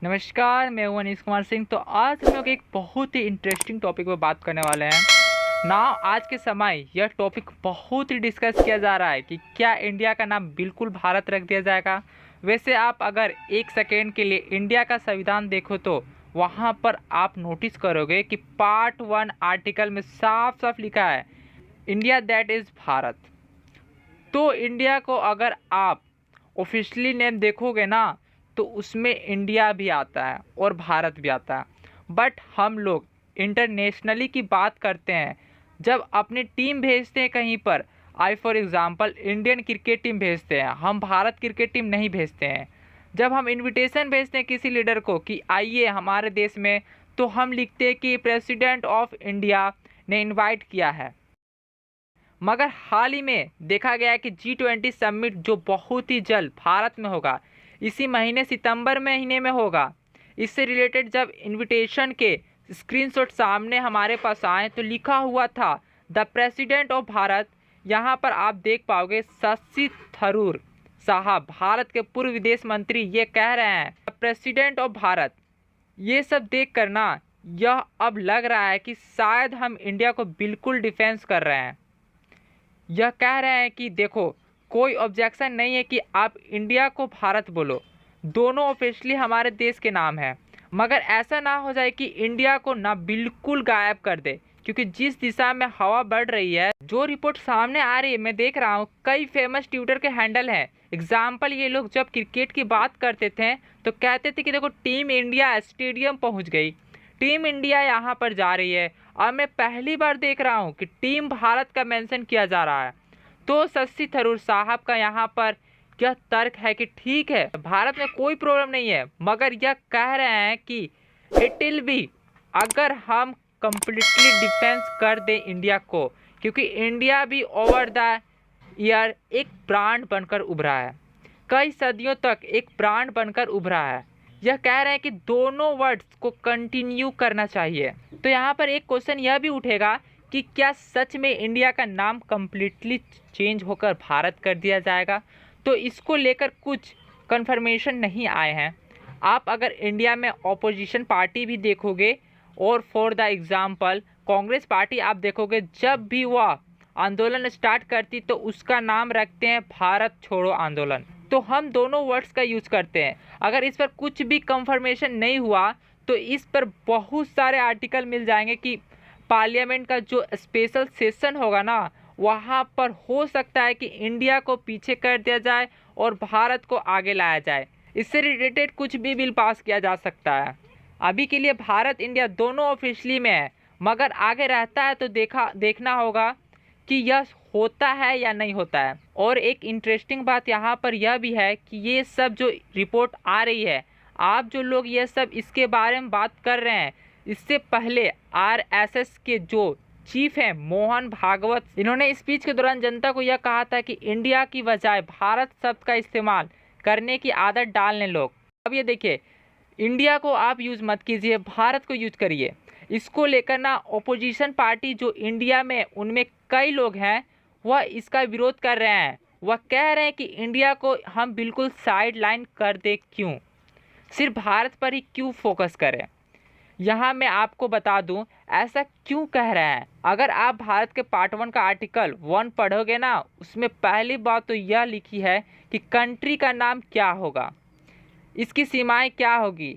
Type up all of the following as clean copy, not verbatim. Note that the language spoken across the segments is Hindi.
नमस्कार, मैं हूं अनीश कुमार सिंह। तो आज हम लोग एक बहुत ही इंटरेस्टिंग टॉपिक पर बात करने वाले हैं ना। आज के समय यह टॉपिक बहुत ही डिस्कस किया जा रहा है कि क्या इंडिया का नाम बिल्कुल भारत रख दिया जाएगा। वैसे आप अगर एक सेकेंड के लिए इंडिया का संविधान देखो तो वहां पर आप नोटिस करोगे कि पार्ट 1 आर्टिकल में साफ साफ लिखा है इंडिया दैट इज़ भारत। तो इंडिया को अगर आप ऑफिशियली नेम देखोगे ना तो उसमें इंडिया भी आता है और भारत भी आता है। बट हम लोग इंटरनेशनली की बात करते हैं, जब अपनी टीम भेजते हैं कहीं पर, I for example Indian cricket team भेजते हैं, हम भारत क्रिकेट टीम नहीं भेजते हैं। जब हम इनविटेशन भेजते हैं किसी लीडर को कि आइए हमारे देश में, तो हम लिखते हैं कि प्रेसिडेंट ऑफ इंडिया ने इनवाइट किया है। मगर हाल ही में देखा गया है कि G20 समिट जो बहुत ही जल्द भारत में होगा, इसी महीने सितंबर महीने में होगा, इससे रिलेटेड जब इनविटेशन के स्क्रीनशॉट सामने हमारे पास आए तो लिखा हुआ था द प्रेसिडेंट ऑफ भारत। यहाँ पर आप देख पाओगे शशि थरूर साहब, भारत के पूर्व विदेश मंत्री, ये कह रहे हैं द प्रेसिडेंट ऑफ भारत। ये सब देख कर ना यह अब लग रहा है कि शायद हम इंडिया को बिल्कुल डिफेंस कर रहे हैं। यह कह रहे हैं कि देखो, कोई ऑब्जेक्शन नहीं है कि आप इंडिया को भारत बोलो, दोनों ऑफिशियली हमारे देश के नाम है। मगर ऐसा ना हो जाए कि इंडिया को ना बिल्कुल गायब कर दे, क्योंकि जिस दिशा में हवा बढ़ रही है, जो रिपोर्ट सामने आ रही है, मैं देख रहा हूँ कई फेमस ट्विटर के हैंडल हैं। एग्जाम्पल, ये लोग जब क्रिकेट की बात करते थे तो कहते थे कि देखो टीम इंडिया स्टेडियम पहुँच गई, टीम इंडिया यहाँ पर जा रही है। अब मैं पहली बार देख रहा हूँ कि टीम भारत का मेंशन किया जा रहा है। तो शशि थरूर साहब का यहाँ पर यह तर्क है कि ठीक है, भारत में कोई प्रॉब्लम नहीं है, मगर यह कह रहे हैं कि इट विल बी, अगर हम कंप्लीटली डिफेंस कर दें इंडिया को, क्योंकि इंडिया भी ओवर द ईयर एक ब्रांड बनकर उभरा है, कई सदियों तक एक ब्रांड बनकर उभरा है। यह कह रहे हैं कि दोनों वर्ड्स को कंटिन्यू करना चाहिए। तो यहाँ पर एक क्वेश्चन यह भी उठेगा कि क्या सच में इंडिया का नाम कम्प्लीटली चेंज होकर भारत कर दिया जाएगा। तो इसको लेकर कुछ कंफर्मेशन नहीं आए हैं। आप अगर इंडिया में ऑपोजिशन पार्टी भी देखोगे, और for the example Congress party आप देखोगे, जब भी वह आंदोलन स्टार्ट करती तो उसका नाम रखते हैं भारत छोड़ो आंदोलन। तो हम दोनों वर्ड्स का यूज़ करते हैं। अगर इस पर कुछ भी कंफर्मेशन नहीं हुआ तो इस पर बहुत सारे आर्टिकल मिल जाएंगे कि पार्लियामेंट का जो स्पेशल सेशन होगा ना, वहाँ पर हो सकता है कि इंडिया को पीछे कर दिया जाए और भारत को आगे लाया जाए। इससे रिलेटेड कुछ भी बिल पास किया जा सकता है। अभी के लिए भारत इंडिया दोनों ऑफिशियली में है, मगर आगे रहता है तो देखना होगा कि यह होता है या नहीं होता है। और एक इंटरेस्टिंग बात यहाँ पर यह भी है कि ये सब जो रिपोर्ट आ रही है, आप जो लोग ये सब इसके बारे में बात कर रहे हैं, इससे पहले RSS के जो चीफ हैं मोहन भागवत, इन्होंने स्पीच के दौरान जनता को यह कहा था कि इंडिया की बजाय भारत शब्द का इस्तेमाल करने की आदत डालने लोग। अब ये देखिए, इंडिया को आप यूज़ मत कीजिए, भारत को यूज करिए। इसको लेकर ना ऑपोजिशन पार्टी जो इंडिया में, उनमें कई लोग हैं, वह इसका विरोध कर रहे हैं। वह कह रहे हैं कि इंडिया को हम बिल्कुल साइड लाइन कर दे, क्यों सिर्फ भारत पर ही क्यों फोकस करें। यहाँ मैं आपको बता दूं ऐसा क्यों कह रहे हैं। अगर आप भारत के पार्ट 1 का आर्टिकल 1 पढ़ोगे ना, उसमें पहली बात तो यह लिखी है कि कंट्री का नाम क्या होगा, इसकी सीमाएं क्या होगी,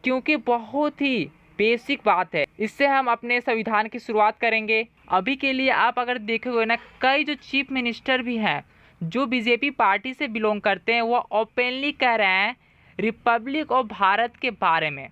क्योंकि बहुत ही बेसिक बात है। इससे हम अपने संविधान की शुरुआत करेंगे। अभी के लिए आप अगर देखोगे ना, कई जो चीफ मिनिस्टर भी हैं जो बीजेपी पार्टी से बिलोंग करते हैं, वो ओपनली कह रहे हैं रिपब्लिक ऑफ भारत के बारे में।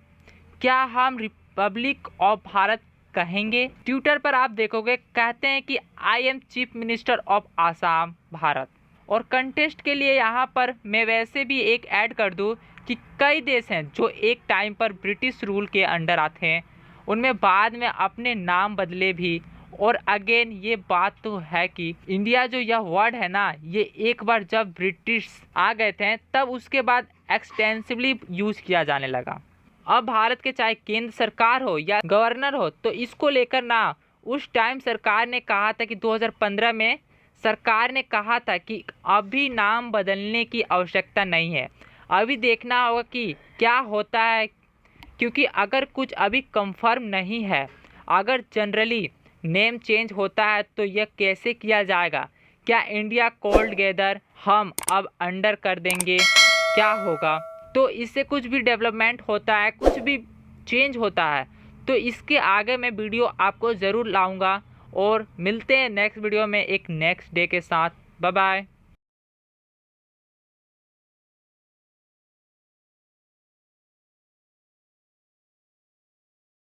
क्या हम रिपब्लिक ऑफ भारत कहेंगे? ट्विटर पर आप देखोगे कहते हैं कि I am chief minister of Assam Bharat. और कंटेस्ट के लिए यहाँ पर मैं वैसे भी एक ऐड कर दूँ कि कई देश हैं जो एक टाइम पर ब्रिटिश रूल के अंडर आते हैं, उनमें बाद में अपने नाम बदले भी। और अगेन ये बात तो है कि इंडिया जो यह वर्ड है ना, ये एक बार जब ब्रिटिश आ गए थे तब उसके बाद एक्सटेंसिवली यूज़ किया जाने लगा। अब भारत के चाहे केंद्र सरकार हो या गवर्नर हो, तो इसको लेकर ना उस टाइम सरकार ने कहा था कि 2015 में सरकार ने कहा था कि अभी नाम बदलने की आवश्यकता नहीं है। अभी देखना होगा कि क्या होता है, क्योंकि अगर कुछ अभी कंफर्म नहीं है, अगर जनरली नेम चेंज होता है तो यह कैसे किया जाएगा, क्या इंडिया कोल्ड गैदर हम अब अंडर कर देंगे, क्या होगा। तो इससे कुछ भी डेवलपमेंट होता है, कुछ भी चेंज होता है, तो इसके आगे मैं वीडियो आपको ज़रूर लाऊंगा। और मिलते हैं नेक्स्ट वीडियो में एक नेक्स्ट डे के साथ। Bye bye.